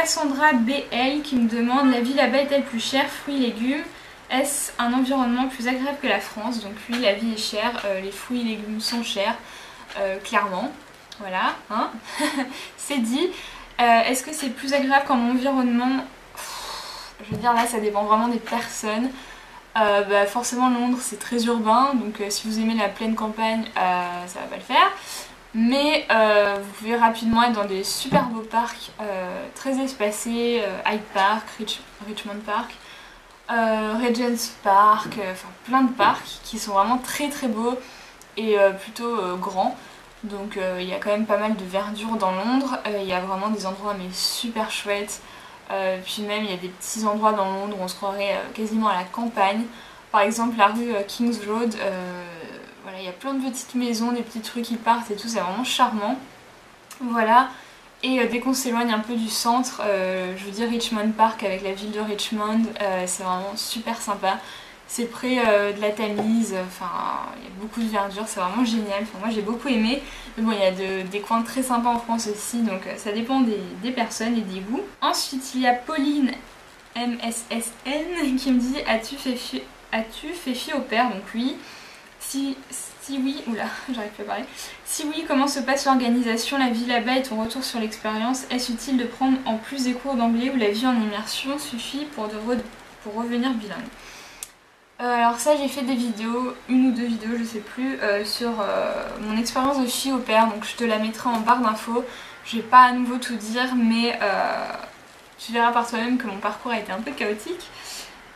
Cassandra BL qui me demande: la vie là-bas est-elle plus chère, fruits et légumes? Est-ce un environnement plus agréable que la France? Donc oui, la vie est chère, les fruits et légumes sont chers, clairement. Voilà, hein. C'est dit. Est-ce que c'est plus agréable qu'en environnement? Je veux dire, là ça dépend vraiment des personnes. Forcément Londres c'est très urbain, donc si vous aimez la pleine campagne, ça va pas le faire. Mais vous pouvez rapidement être dans des super beaux parcs très espacés, Hyde Park, Richmond Park, Regent's Park, enfin plein de parcs qui sont vraiment très très beaux et plutôt grands. Donc il y a quand même pas mal de verdure dans Londres, il y a vraiment des endroits mais super chouettes. Puis même il y a des petits endroits dans Londres où on se croirait quasiment à la campagne. Par exemple la rue King's Road, voilà, il y a plein de petites maisons, des petites rues qui partent et tout, c'est vraiment charmant. Voilà. Et dès qu'on s'éloigne un peu du centre, je veux dire Richmond Park avec la ville de Richmond, c'est vraiment super sympa. C'est près de la Tamise, enfin il y a beaucoup de verdure, c'est vraiment génial. Enfin, moi j'ai beaucoup aimé, mais bon il y a des coins très sympas en France aussi, donc ça dépend des personnes et des goûts. Ensuite il y a Pauline MSSN qui me dit: as-tu fait fi au père? Donc oui. Si oui, oula, j'arrive plus à parler. Si oui, comment se passe l'organisation, la vie là-bas et ton retour sur l'expérience? Est-ce utile de prendre en plus des cours d'anglais ou la vie en immersion suffit pour revenir bilingue? Alors ça j'ai fait des vidéos, une ou deux vidéos je sais plus, sur mon expérience de fille au père, donc je te la mettrai en barre d'infos. Je vais pas à nouveau tout dire, mais tu verras par toi-même que mon parcours a été un peu chaotique.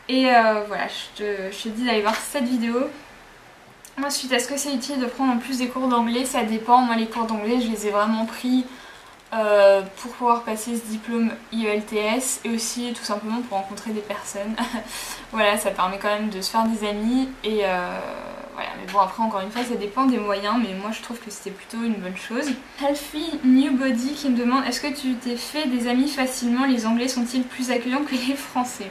Et voilà, je te dis d'aller voir cette vidéo. Ensuite, est-ce que c'est utile de prendre en plus des cours d'anglais? Ça dépend. Moi les cours d'anglais je les ai vraiment pris pour pouvoir passer ce diplôme IELTS et aussi tout simplement pour rencontrer des personnes. Voilà, ça permet quand même de se faire des amis et voilà, mais bon après encore une fois ça dépend des moyens, mais moi je trouve que c'était plutôt une bonne chose. Healthy New Body qui me demande: est-ce que tu t'es fait des amis facilement? Les Anglais sont-ils plus accueillants que les Français?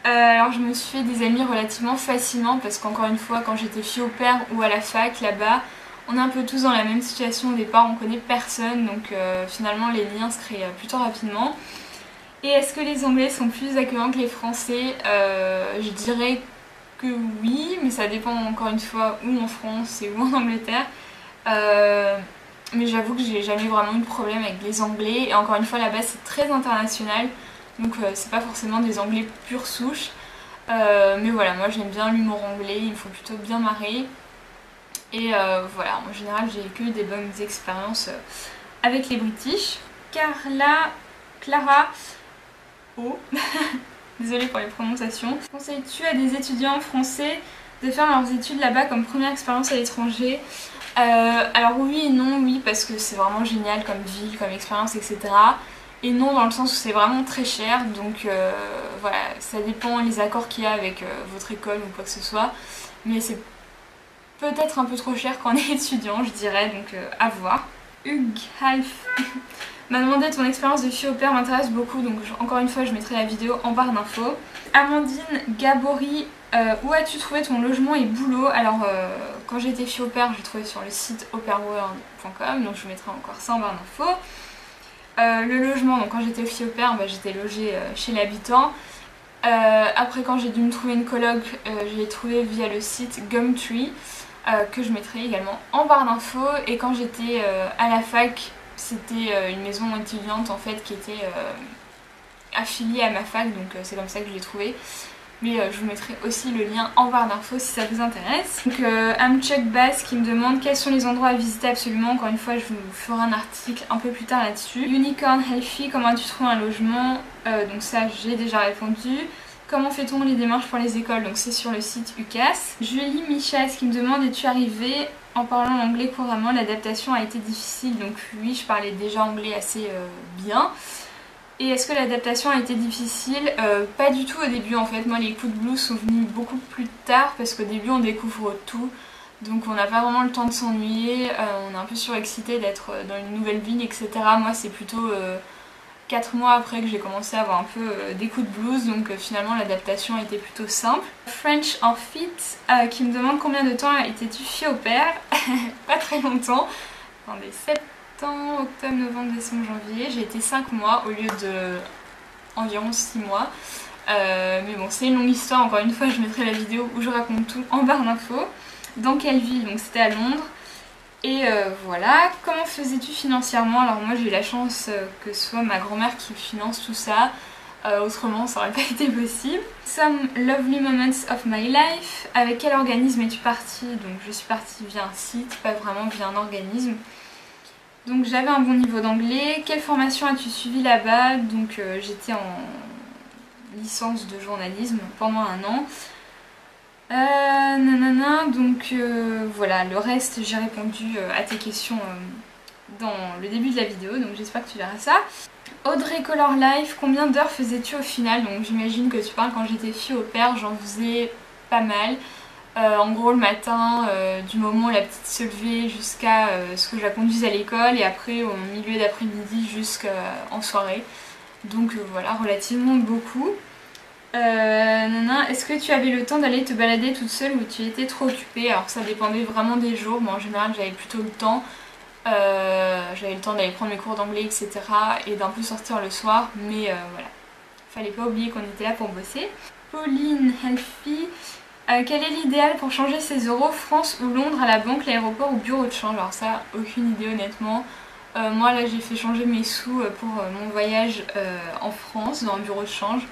Alors je me suis fait des amis relativement facilement parce qu'encore une fois quand j'étais fille au père ou à la fac là-bas, on est un peu tous dans la même situation au départ, on connaît personne, donc finalement les liens se créent plutôt rapidement. Et est-ce que les Anglais sont plus accueillants que les Français? Je dirais que oui, mais ça dépend encore une fois où en France et où en Angleterre. Mais j'avoue que j'ai jamais vraiment eu de problème avec les Anglais, et encore une fois là-bas c'est très international, donc c'est pas forcément des Anglais pure souche. Mais voilà, moi j'aime bien l'humour anglais, il me faut plutôt bien marrer. Et voilà, en général j'ai eu des bonnes expériences avec les British. Clara O, désolée pour les prononciations. Conseilles-tu à des étudiants français de faire leurs études là-bas comme première expérience à l'étranger? Alors oui et non, oui parce que c'est vraiment génial comme ville, comme expérience, etc. Et non dans le sens où c'est vraiment très cher, donc voilà, ça dépend les accords qu'il y a avec votre école ou quoi que ce soit. Mais c'est peut-être un peu trop cher quand on est étudiant, je dirais, donc à voir. Hugues Half m'a demandé: ton expérience de fille au père m'intéresse beaucoup, donc encore une fois je mettrai la vidéo en barre d'infos. Amandine Gabory, où as-tu trouvé ton logement et boulot? Alors quand j'étais fille au père, j'ai trouvé sur le site aupaireworld.com, donc je vous mettrai encore ça en barre d'infos. Le logement, donc quand j'étais fille au père, j'étais logée chez l'habitant. Après quand j'ai dû me trouver une coloc, je l'ai trouvé via le site Gumtree, que je mettrai également en barre d'infos. Et quand j'étais à la fac, c'était une maison étudiante en fait qui était affiliée à ma fac, donc c'est comme ça que je l'ai trouvé. Mais je vous mettrai aussi le lien en barre d'infos si ça vous intéresse. Donc Amchuck Bass qui me demande quels sont les endroits à visiter absolument. Encore une fois je vous ferai un article un peu plus tard là-dessus. Unicorn Healthy, comment as-tu trouvé un logement? Donc ça j'ai déjà répondu. Comment fait-on les démarches pour les écoles? Donc c'est sur le site UCAS. Julie Michas qui me demande: es-tu arrivée en parlant l'anglais couramment? L'adaptation a été difficile? Donc oui, je parlais déjà anglais assez bien. Et est-ce que l'adaptation a été difficile? Pas du tout au début en fait. Moi les coups de blues sont venus beaucoup plus tard parce qu'au début on découvre tout. Donc on n'a pas vraiment le temps de s'ennuyer, on est un peu surexcité d'être dans une nouvelle ville, etc. Moi c'est plutôt 4 mois après que j'ai commencé à avoir un peu des coups de blues, donc finalement l'adaptation a été plutôt simple. French en fit qui me demande: combien de temps étais-tu fille au père? Pas très longtemps. Attendez, temps, octobre, novembre, décembre, janvier. J'ai été 5 mois au lieu de environ 6 mois. Mais bon, c'est une longue histoire, encore une fois je mettrai la vidéo où je raconte tout en barre d'infos. Dans quelle ville? Donc c'était à Londres. Et voilà, comment faisais-tu financièrement? Alors moi j'ai eu la chance que ce soit ma grand-mère qui finance tout ça, autrement ça aurait pas été possible. Some lovely moments of my life. Avec quel organisme es-tu partie? Donc je suis partie via un site, pas vraiment via un organisme. Donc j'avais un bon niveau d'anglais. Quelle formation as-tu suivi là-bas? Donc j'étais en licence de journalisme pendant 1 an. Nanana, donc voilà, le reste j'ai répondu à tes questions dans le début de la vidéo, donc j'espère que tu verras ça. Audrey Color Life, combien d'heures faisais-tu au final? Donc j'imagine que tu parles quand j'étais fille au père, j'en faisais pas mal. En gros le matin, du moment où la petite se levait jusqu'à ce que je la conduise à l'école, et après au milieu d'après-midi jusqu'en soirée. Donc voilà, relativement beaucoup. Est-ce que tu avais le temps d'aller te balader toute seule ou tu étais trop occupée? Alors ça dépendait vraiment des jours, mais en général j'avais plutôt le temps. J'avais le temps d'aller prendre mes cours d'anglais, etc. et d'un peu sortir le soir, mais voilà. Fallait pas oublier qu'on était là pour bosser. Pauline Healthy, quel est l'idéal pour changer ses euros, France ou Londres, à la banque, l'aéroport ou bureau de change? Alors ça, aucune idée honnêtement. Moi là j'ai fait changer mes sous pour mon voyage en France dans un bureau de change.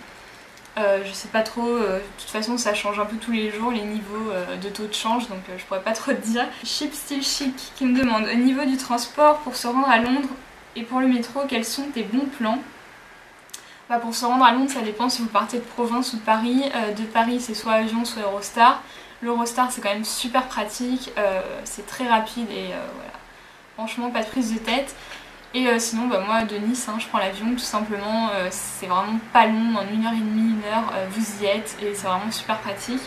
Je sais pas trop, de toute façon ça change un peu tous les jours les niveaux de taux de change, donc je pourrais pas trop te dire. Chip Still Chic qui me demande, au niveau du transport pour se rendre à Londres et pour le métro, quels sont tes bons plans? Bah, pour se rendre à Londres ça dépend si vous partez de province ou de Paris. De Paris c'est soit avion soit Eurostar. L'Eurostar c'est quand même super pratique, c'est très rapide et voilà, franchement pas de prise de tête. Et sinon bah, moi de Nice je prends l'avion tout simplement, c'est vraiment pas long, en 1h30, 1h vous y êtes et c'est vraiment super pratique.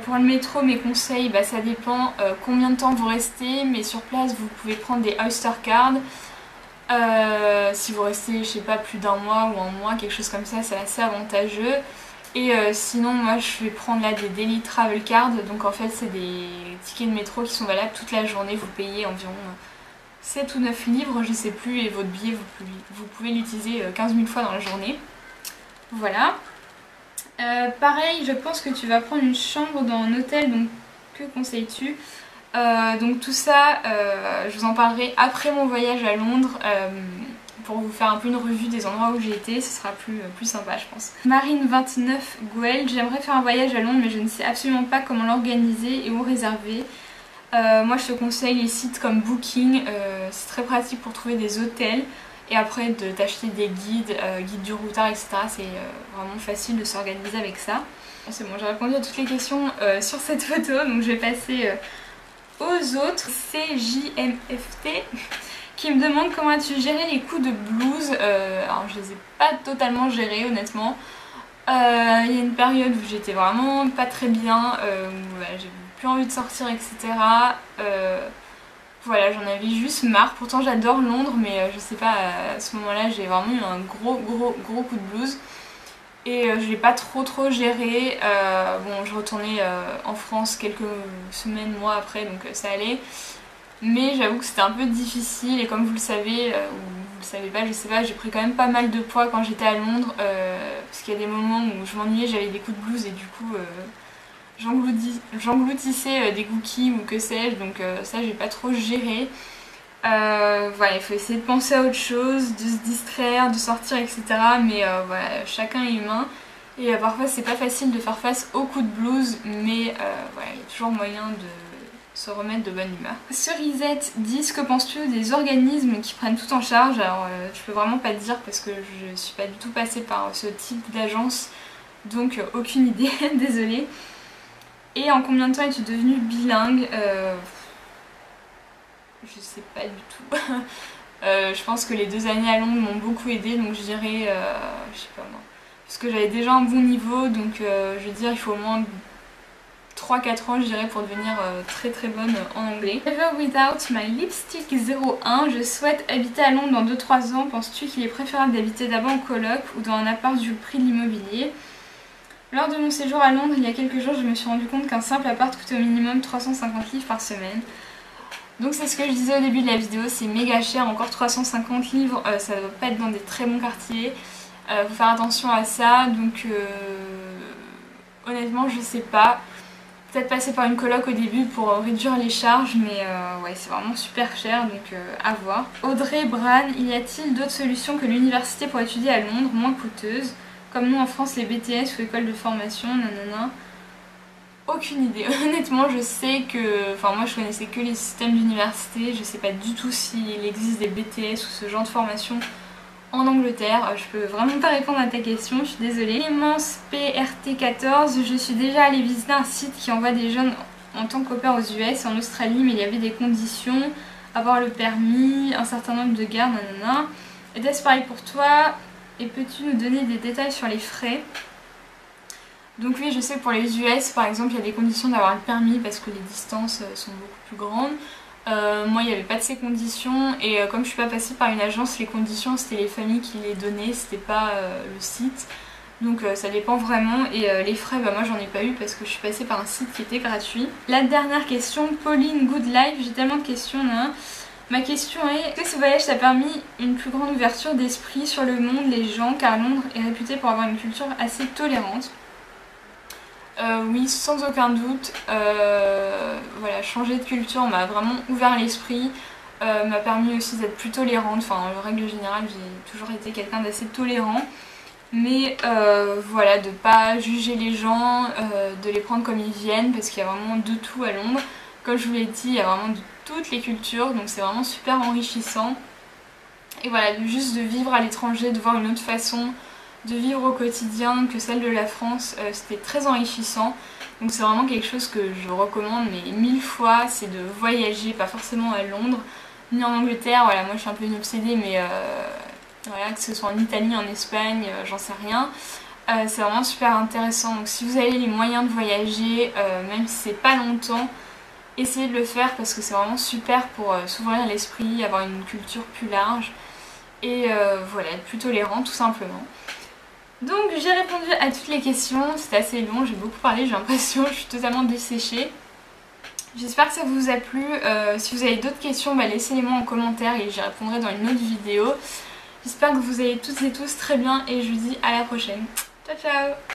Pour le métro mes conseils, bah, ça dépend combien de temps vous restez, mais sur place vous pouvez prendre des Oyster Cards. Si vous restez je sais pas plus d'1 mois ou 1 mois, quelque chose comme ça, c'est assez avantageux. Et sinon moi je vais prendre là des Daily Travel Cards, donc en fait c'est des tickets de métro qui sont valables toute la journée, vous payez environ 7 ou 9 livres, je sais plus, et votre billet vous pouvez l'utiliser 15 000 fois dans la journée. Voilà. Pareil, je pense que tu vas prendre une chambre dans un hôtel, donc que conseilles-tu? Donc tout ça, je vous en parlerai après mon voyage à Londres, pour vous faire un peu une revue des endroits où j'ai été, ce sera plus sympa je pense. Marine29 Gouel, j'aimerais faire un voyage à Londres mais je ne sais absolument pas comment l'organiser et où réserver. Moi je te conseille les sites comme Booking, c'est très pratique pour trouver des hôtels et après de t'acheter des guides, guides du routard, etc. C'est vraiment facile de s'organiser avec ça. C'est bon, j'ai répondu à toutes les questions sur cette photo, donc je vais passer aux autres. CJMFT qui me demande comment as-tu géré les coups de blues. Alors je les ai pas totalement gérés honnêtement. Il y a une période où j'étais vraiment pas très bien, où j'ai plus envie de sortir, etc. Voilà, j'en avais juste marre. Pourtant j'adore Londres, mais je sais pas, à ce moment-là j'ai vraiment eu un gros coup de blues. Et je l'ai pas trop géré. Bon, je retournais en France quelques semaines, mois après, donc ça allait. Mais j'avoue que c'était un peu difficile et comme vous le savez, ou vous le savez pas, je sais pas, j'ai pris quand même pas mal de poids quand j'étais à Londres, parce qu'il y a des moments où je m'ennuyais, j'avais des coups de blues et du coup j'engloutissais des cookies ou que sais-je, donc ça j'ai pas trop géré. Voilà, il faut essayer de penser à autre chose, de se distraire, de sortir, etc. Mais voilà, chacun est humain et parfois c'est pas facile de faire face aux coups de blues, mais voilà, il y a toujours moyen de se remettre de bonne humeur. Cerisette 10, que penses-tu des organismes qui prennent tout en charge? Alors je peux vraiment pas te dire parce que je suis pas du tout passée par ce type d'agence, donc aucune idée, désolée. Et en combien de temps es-tu devenue bilingue? Je sais pas du tout. Je pense que les 2 années à Londres m'ont beaucoup aidé, donc je dirais, je sais pas moi, parce que j'avais déjà un bon niveau, donc je veux dire il faut au moins 3-4 ans je dirais pour devenir très bonne en anglais. Ever Without My Lipstick 01, je souhaite habiter à Londres dans 2-3 ans, penses-tu qu'il est préférable d'habiter d'abord en coloc ou dans un appart vu le prix de l'immobilier? Lors de mon séjour à Londres il y a quelques jours, je me suis rendu compte qu'un simple appart coûtait au minimum 350 livres par semaine. Donc c'est ce que je disais au début de la vidéo, c'est méga cher, encore 350 livres, ça doit pas être dans des très bons quartiers. Faut faire attention à ça, donc honnêtement je sais pas. Peut-être passer par une coloc au début pour réduire les charges, mais ouais, c'est vraiment super cher, donc à voir. Audrey Bran, y a-t-il d'autres solutions que l'université pour étudier à Londres, moins coûteuses, comme nous en France les BTS ou écoles de formation, nanana? Aucune idée. Honnêtement, je sais que... Enfin, moi je connaissais que les systèmes d'université, je sais pas du tout s'il existe des BTS ou ce genre de formation en Angleterre. Je peux vraiment pas répondre à ta question, je suis désolée. Clémence PRT14, je suis déjà allée visiter un site qui envoie des jeunes en tant qu'au pair aux US et en Australie, mais il y avait des conditions, avoir le permis, un certain nombre de gardes, nanana. Était-ce pareil pour toi? Et peux-tu nous donner des détails sur les frais? Donc oui, je sais que pour les US par exemple, il y a des conditions d'avoir le permis parce que les distances sont beaucoup plus grandes. Moi il n'y avait pas de ces conditions et comme je suis pas passée par une agence, les conditions c'était les familles qui les donnaient, c'était pas le site. Donc ça dépend vraiment et les frais bah moi j'en ai pas eu parce que je suis passée par un site qui était gratuit. La dernière question, Pauline Good Life, j'ai tellement de questions là. Ma question est, est-ce que ce voyage t'a permis une plus grande ouverture d'esprit sur le monde, les gens, car Londres est réputée pour avoir une culture assez tolérante? Oui, sans aucun doute. Voilà, changer de culture m'a vraiment ouvert l'esprit, m'a permis aussi d'être plus tolérante. Enfin, en règle générale, j'ai toujours été quelqu'un d'assez tolérant. Mais voilà, de pas juger les gens, de les prendre comme ils viennent, parce qu'il y a vraiment de tout à Londres. Comme je vous l'ai dit, il y a vraiment de toutes les cultures, donc c'est vraiment super enrichissant. Et voilà, juste de vivre à l'étranger, de voir une autre façon de vivre au quotidien que celle de la France, c'était très enrichissant. Donc c'est vraiment quelque chose que je recommande mais 1000 fois, c'est de voyager, pas forcément à Londres, ni en Angleterre. Voilà, moi je suis un peu une obsédée, mais voilà, que ce soit en Italie, en Espagne, j'en sais rien. C'est vraiment super intéressant. Donc si vous avez les moyens de voyager, même si c'est pas longtemps, essayez de le faire parce que c'est vraiment super pour s'ouvrir l'esprit, avoir une culture plus large et voilà, être plus tolérant tout simplement. Donc j'ai répondu à toutes les questions, c'était assez long, j'ai beaucoup parlé, j'ai l'impression, je suis totalement desséchée. J'espère que ça vous a plu, si vous avez d'autres questions, bah, laissez-les-moi en commentaire et j'y répondrai dans une autre vidéo. J'espère que vous allez toutes et tous très bien et je vous dis à la prochaine. Ciao ciao!